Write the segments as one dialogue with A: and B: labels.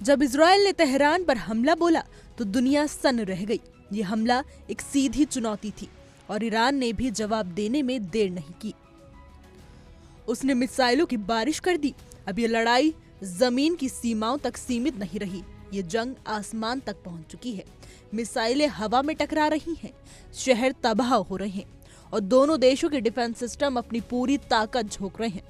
A: जब इजराइल ने तेहरान पर हमला बोला तो दुनिया सन्न रह गई। ये हमला एक सीधी चुनौती थी और ईरान ने भी जवाब देने में देर नहीं की। उसने मिसाइलों की बारिश कर दी। अब ये लड़ाई जमीन की सीमाओं तक सीमित नहीं रही, ये जंग आसमान तक पहुंच चुकी है। मिसाइलें हवा में टकरा रही हैं, शहर तबाह हो रहे हैं और दोनों देशों के डिफेंस सिस्टम अपनी पूरी ताकत झोंक रहे हैं।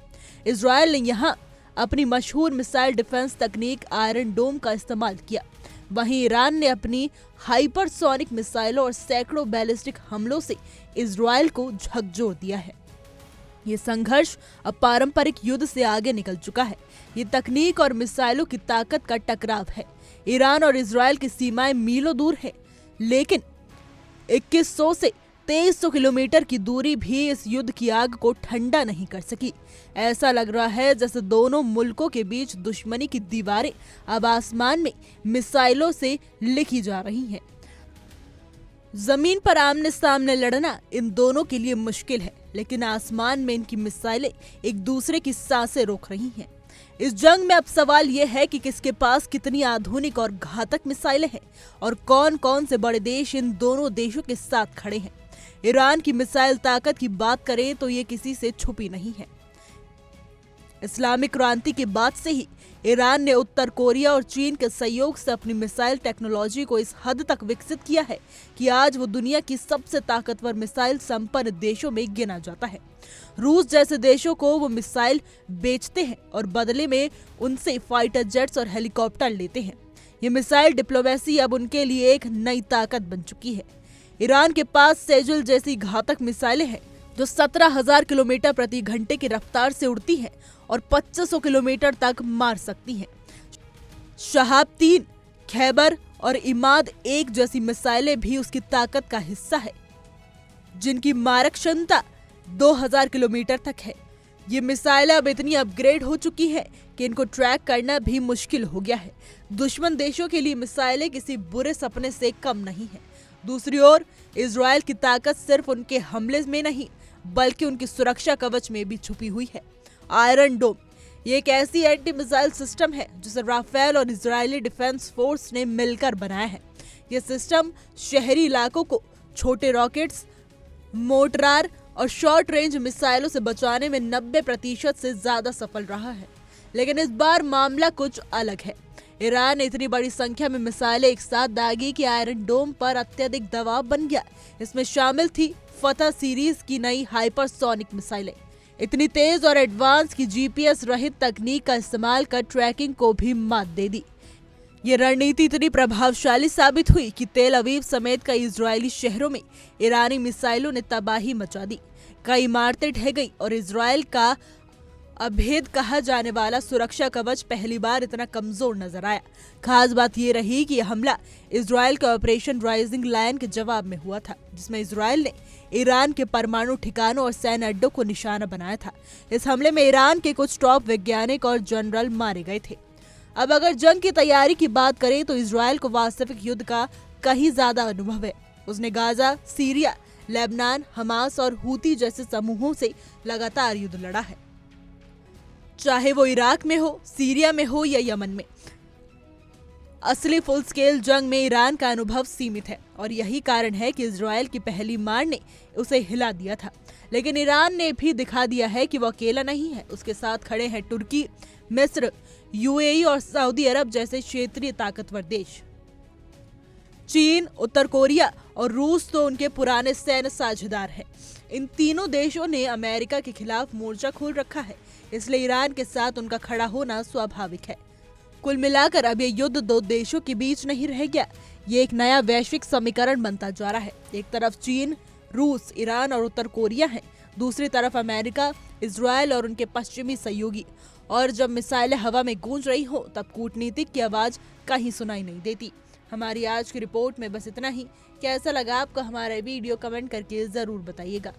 A: इजराइल ने यहाँ अपनी मशहूर मिसाइल डिफेंस तकनीक आयरन डोम का इस्तेमाल किया। वहीं ईरान ने अपनी हाइपरसोनिक मिसाइलों और सैकड़ों बैलिस्टिक हमलों से इजराइल को झकझोर दिया है। ये संघर्ष अब पारंपरिक युद्ध से आगे निकल चुका है। ये तकनीक और मिसाइलों की ताकत का टकराव है। ईरान और इजराइल की सीमाएं मीलों दूर है, लेकिन 2100 से 2300 किलोमीटर की दूरी भी इस युद्ध की आग को ठंडा नहीं कर सकी। ऐसा लग रहा है जैसे दोनों मुल्कों के बीच दुश्मनी की दीवारें अब आसमान में मिसाइलों से लिखी जा रही हैं। जमीन पर आमने सामने लड़ना इन दोनों के लिए मुश्किल है, लेकिन आसमान में इनकी मिसाइलें एक दूसरे की सांसें रोक रही हैं। इस जंग में अब सवाल यह है कि किसके पास कितनी आधुनिक और घातक मिसाइलें हैं और कौन कौन से बड़े देश इन दोनों देशों के साथ खड़े हैं। ईरान की मिसाइल ताकत की बात करें तो ये किसी से छुपी नहीं है। इस्लामिक क्रांति के बाद से ही ईरान ने उत्तर कोरिया और चीन के सहयोग से अपनी मिसाइल टेक्नोलॉजी को इस हद तक विकसित किया है कि आज वो दुनिया की सबसे ताकतवर मिसाइल संपन्न देशों में गिना जाता है। रूस जैसे देशों को वो मिसाइल बेचते हैं और बदले में उनसे फाइटर जेट्स और हेलीकॉप्टर लेते हैं। ये मिसाइल डिप्लोमेसी अब उनके लिए एक नई ताकत बन चुकी है। ईरान के पास सेजुल जैसी घातक मिसाइलें हैं जो 17,000 किलोमीटर प्रति घंटे की रफ्तार से उड़ती हैं और 2500 किलोमीटर तक मार सकती हैं। शहाब-3, खैबर और इमाद-1 जैसी मिसाइलें भी उसकी ताकत का हिस्सा है, जिनकी मारक क्षमता 2000 किलोमीटर तक है। ये मिसाइलें अब इतनी अपग्रेड हो चुकी हैं कि इनको ट्रैक करना भी मुश्किल हो गया है। दुश्मन देशों के लिए मिसाइलें किसी बुरे सपने से कम नहीं है। दूसरी ओर इजराइल की ताकत सिर्फ उनके हमले में नहीं, बल्कि उनकी सुरक्षा कवच में भी छुपी हुई है। आयरन डोम ये एक ऐसी एंटी मिसाइल सिस्टम है जिसे राफेल और इजरायली डिफेंस फोर्स ने मिलकर बनाया है। यह सिस्टम शहरी इलाकों को छोटे रॉकेट्स, मोर्टार और शॉर्ट रेंज मिसाइलों से बचाने में 90% से ज्यादा सफल रहा है। लेकिन इस बार मामला कुछ अलग है। ईरान ने इतनी बड़ी संख्या में मिसाइलें एक साथ दागी कि आयरन डोम पर अत्यधिक दबाव बन गया। इसमें शामिल थी फतह सीरीज की नई हाइपरसोनिक मिसाइलें। इतनी तेज और एडवांस की जीपीएस रहित तकनीक का इस्तेमाल कर ट्रैकिंग को भी मात दे दी। ये रणनीति इतनी प्रभावशाली साबित हुई कि तेल अवीव समेत कई इजरायली शहरों में ईरानी मिसाइलों ने तबाही मचा दी। कई इमारतें ढह गई और इजरायल का अभेद कहा जाने वाला सुरक्षा कवच पहली बार इतना कमजोर नजर आया। खास बात ये रही कि यह हमला इजरायल के ऑपरेशन राइजिंग लायन के जवाब में हुआ था, जिसमें इजरायल ने ईरान के परमाणु ठिकानों और सैन्य अड्डों को निशाना बनाया था। इस हमले में ईरान के कुछ टॉप वैज्ञानिक और जनरल मारे गए थे। अब अगर जंग की तैयारी की बात करें तो इजरायल को वास्तविक युद्ध का कहीं ज्यादा अनुभव है। उसने गाजा, सीरिया, लेबनान, हमास और हूती जैसे समूहों से लगातार युद्ध लड़ा है, चाहे वो इराक में हो, सीरिया में हो या यमन में। असली फुल स्केल जंग में ईरान का अनुभव सीमित है और यही कारण है कि इजरायल की पहली मार ने उसे हिला दिया था। लेकिन ईरान ने भी दिखा दिया है कि वो अकेला नहीं है। उसके साथ खड़े हैं तुर्की, मिस्र, यूएई और सऊदी अरब जैसे क्षेत्रीय ताकतवर देश। चीन, उत्तर कोरिया और रूस तो उनके पुराने सैन्य साझेदार हैं। इन तीनों देशों ने अमेरिका के खिलाफ मोर्चा खोल रखा है, इसलिए ईरान के साथ उनका खड़ा होना स्वाभाविक है। कुल मिलाकर अब ये युद्ध दो देशों के बीच नहीं रह गया, ये एक नया वैश्विक समीकरण बनता जा रहा है। एक तरफ चीन, रूस, ईरान और उत्तर कोरिया है, दूसरी तरफ अमेरिका, इजरायल और उनके पश्चिमी सहयोगी। और जब मिसाइलें हवा में गूंज रही हो तब कूटनीतिक की आवाज कहीं सुनाई नहीं देती। हमारी आज की रिपोर्ट में बस इतना ही। कैसा लगा आपको हमारा वीडियो, कमेंट करके जरूर बताइएगा।